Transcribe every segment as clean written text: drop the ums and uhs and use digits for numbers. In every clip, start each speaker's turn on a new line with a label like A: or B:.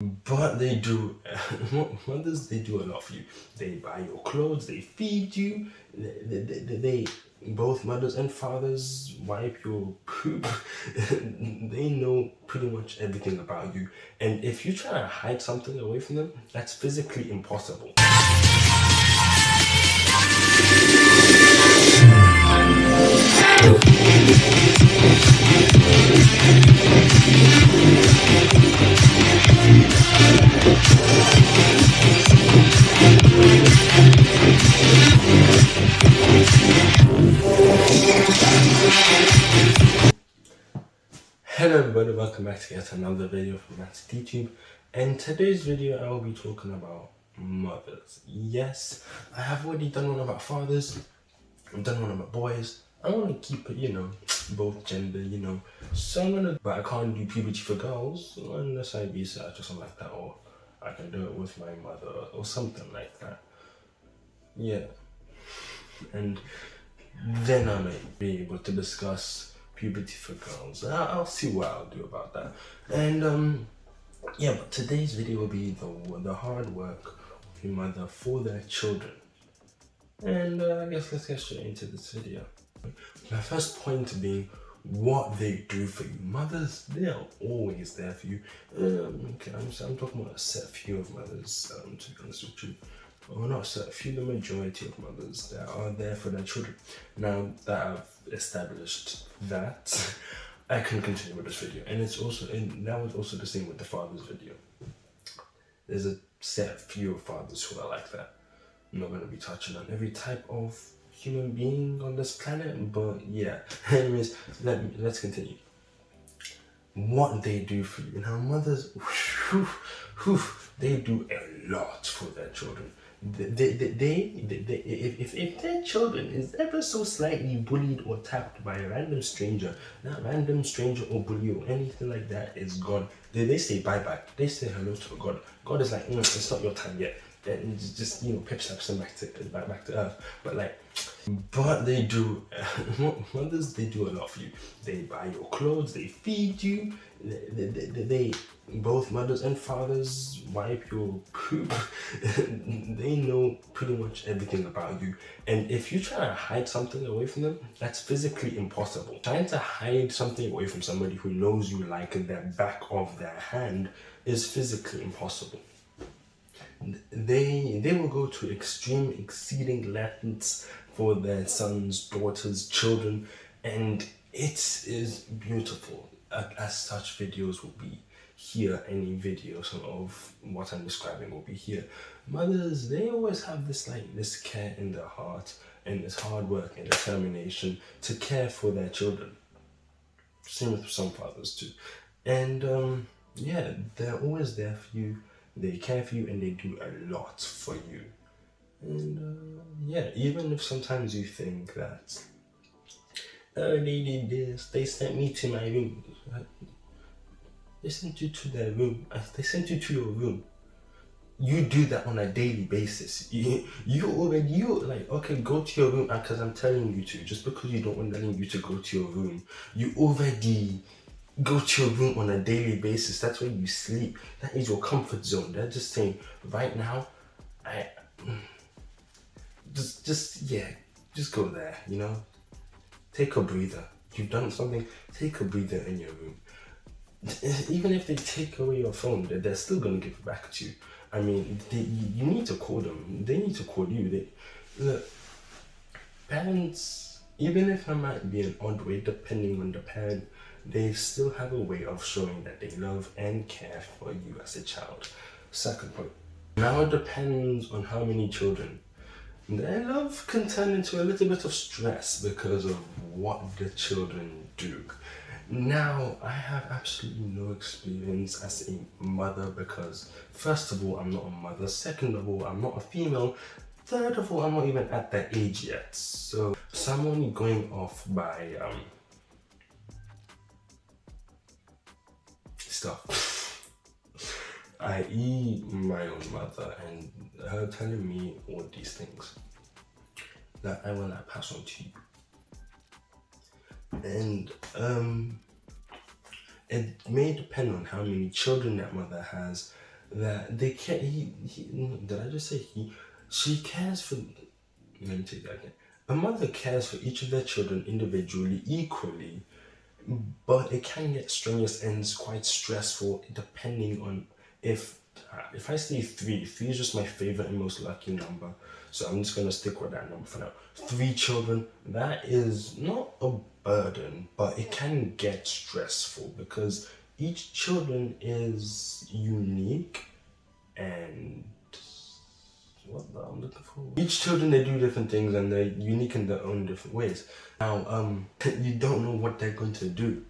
A: But they do, mothers, they do a lot for you. They buy your clothes, they feed you, they both mothers and fathers wipe your poop. They know pretty much everything about you. And if you try to hide something away from them, that's physically impossible. Hello everybody, welcome back to yet another video from MattyDTube, and today's video I will be talking about mothers. Yes, I have already done one about fathers, I've done one about boys. I want to keep it, both gender, so but I can't do puberty for girls unless I research or something like that, or I can do it with my mother or something like that. Yeah, and then I might be able to discuss puberty for girls. I'll see what I'll do about that. And yeah, but today's video will be the hard work of your mother for their children. And I guess let's get straight into this video. My first point being what they do for you. Mothers, they are always there for you. Okay, I'm talking about a set few of mothers, to be honest with you. Or not set few, the majority of mothers that are there for their children. Now that I've established that, I can continue with this video. And that was also the same with the father's video. There's a set few of fathers who are like that. I'm not going to be touching on every type of human being on this planet, but yeah. Anyways, let's continue. What they do for you. Now, mothers, they do a lot for their children. If their children is ever so slightly bullied or tapped by a random stranger, that random stranger or bully or anything like that is gone. They say bye-bye. They say hello to God. God is like, it's not your time yet. Then just pip slaps them back to earth. But they do, mothers, they do a lot for you. They buy your clothes, they feed you, they both mothers and fathers wipe your poop. They know pretty much everything about you. And if you try to hide something away from them, that's physically impossible. Trying to hide something away from somebody who knows you like the back of their hand is physically impossible. They will go to exceeding lengths for their sons, daughters, children, and it is beautiful. As such, videos will be here. Any videos of what I'm describing will be here. Mothers, they always have this care in their heart and this hard work and determination to care for their children. Same with some fathers too. And yeah, they're always there for you. They care for you and they do a lot for you. And yeah, even if sometimes you think that they did this, they sent me to my room. They sent you to their room. They sent you to your room. You do that on a daily basis. You like, okay, go to your room because I'm telling you to. Just because you don't want you to go to your room, you already go to your room on a daily basis. That's where you sleep. That is your comfort zone. They're just saying, right now, just go there, Take a breather. You've done something, take a breather in your room. Even if they take away your phone, they're still going to give it back to you. I mean, you need to call them. They need to call you. Look, parents, even if it might be an odd way, depending on the parent, they still have a way of showing that they love and care for you as a child. Second point. Now it depends on how many children. Their love can turn into a little bit of stress because of what the children do. Now, I have absolutely no experience as a mother because, first of all, I'm not a mother. Second of all, I'm not a female. Third of all, I'm not even at that age yet. So I'm only going off by stuff. I.e. my own mother and her telling me all these things that I will not pass on to you. And it may depend on how many children that mother has that they can't. Did I just say he? She cares for. Let me take that again. A mother cares for each of their children individually, equally, but it can get strenuous and it's quite stressful depending on if I say three is just my favorite and most lucky number, so I'm just gonna stick with that number for now. 3 children, that is not a burden, but it can get stressful because each children is unique and what the I'm looking for. Each children, they do different things and they're unique in their own different ways. Now, you don't know what they're going to do.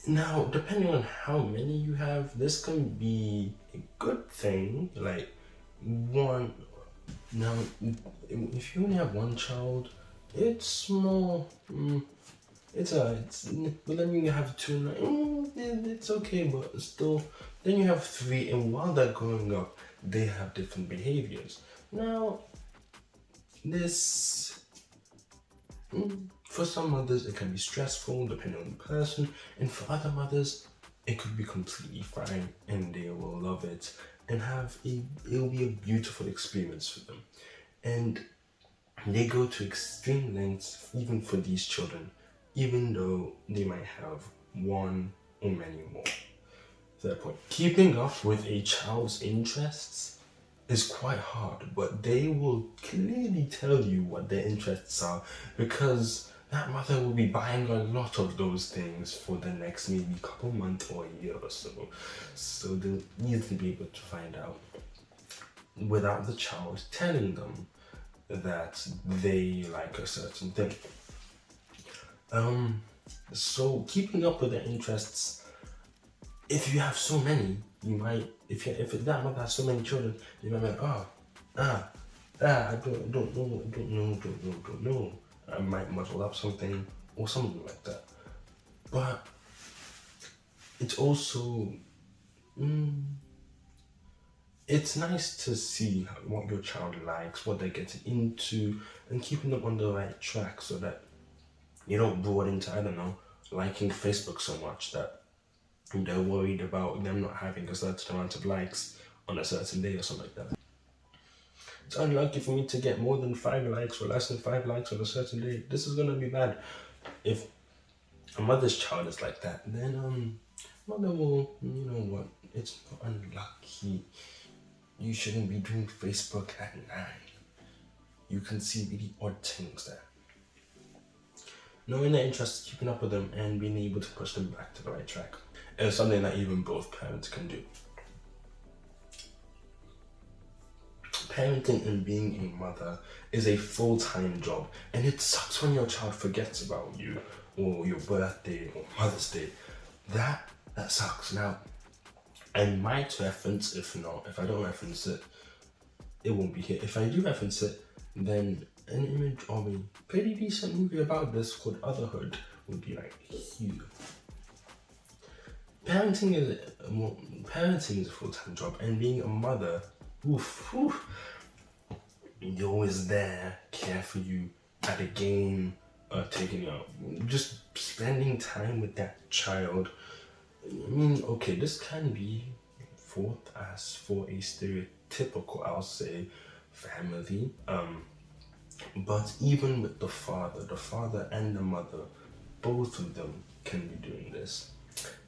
A: Now, depending on how many you have, this can be a good thing. Like one. Now, if you only have one child, it's more. But then you have 2. It's okay, but still. Then you have 3, and while they're growing up, they have different behaviors. Now, this. For some mothers, it can be stressful depending on the person, and for other mothers, it could be completely fine and they will love it and it'll be a beautiful experience for them. And they go to extreme lengths even for these children, even though they might have one or many more. Third point, keeping up with a child's interests is quite hard, but they will clearly tell you what their interests are because that mother will be buying a lot of those things for the next maybe couple months or a year or so. So they'll easily be able to find out without the child telling them that they like a certain thing. So keeping up with their interests, if you have so many, you might, if that mother has so many children, you might be like, I don't know. I might muddle up something or something like that. But it's also, it's nice to see what your child likes, what they're getting into, and keeping them on the right track so that you don't bored into, I don't know, liking Facebook so much that they're worried about them not having a certain amount of likes on a certain day or something like that. It's unlucky for me to get more than 5 likes or less than 5 likes on a certain day. This is gonna be bad. If a mother's child is like that, then mother will, you know what, it's not unlucky. You shouldn't be doing Facebook at 9. You can see really odd things there. Knowing their interests, keeping up with them, and being able to push them back to the right track is something that even both parents can do. Parenting and being a mother is a full-time job, and it sucks when your child forgets about you, or your birthday, or Mother's Day. That sucks. Now, I might reference, if I don't reference it, it won't be here. If I do reference it, then an image of a pretty decent movie about this called Otherhood would be like huge. Parenting is a full-time job, and being a mother, you're always there, care for you at a game, taking out, just spending time with that child. I mean, okay, this can be thought as for a stereotypical, I'll say, family. But even with the father and the mother, both of them can be doing this.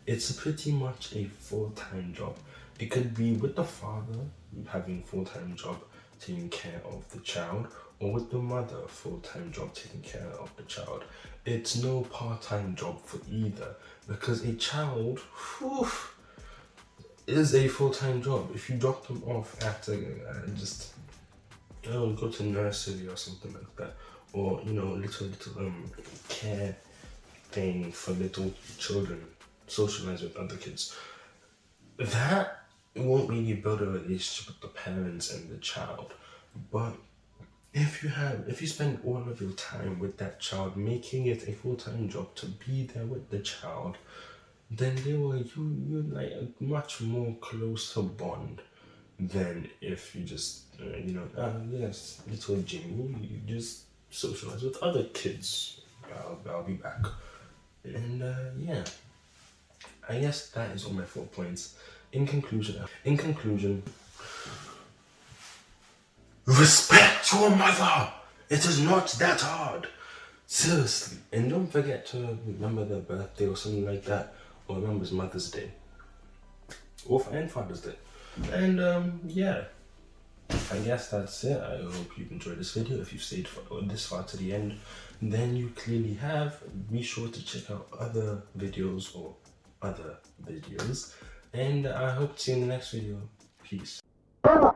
A: It's pretty much a full-time job. It could be with the father having a full-time job taking care of the child, or with the mother full-time job taking care of the child. It's no part-time job for either, because a child is a full-time job. If you drop them off at go to nursery or something like that, or little care thing for little children, socialize with other kids, that won't really build a relationship with the parents and the child. But if you spend all of your time with that child, making it a full-time job to be there with the child, then you like a much more closer bond than if you just yes, little Jimmy, you just socialize with other kids. I'll be back. And yeah, I guess that is all my 4 points. in conclusion, respect your mother. It is not that hard. Seriously. And don't forget to remember their birthday or something like that. Or remember Mother's Day. And Father's Day. And yeah. I guess that's it. I hope you've enjoyed this video. If you've stayed this far to the end, then you clearly have. Be sure to check out other videos. And I hope to see you in the next video. Peace.
B: I'm a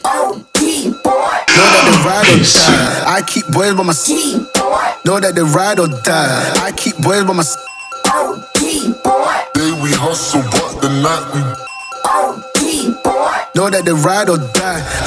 B: OD boy. Know that they ride or die. I keep boys by my side. Know that they ride or die. I keep boys by my side. OD boy.
C: Day we hustle, but the night we
B: OD boy. Know that they ride or die.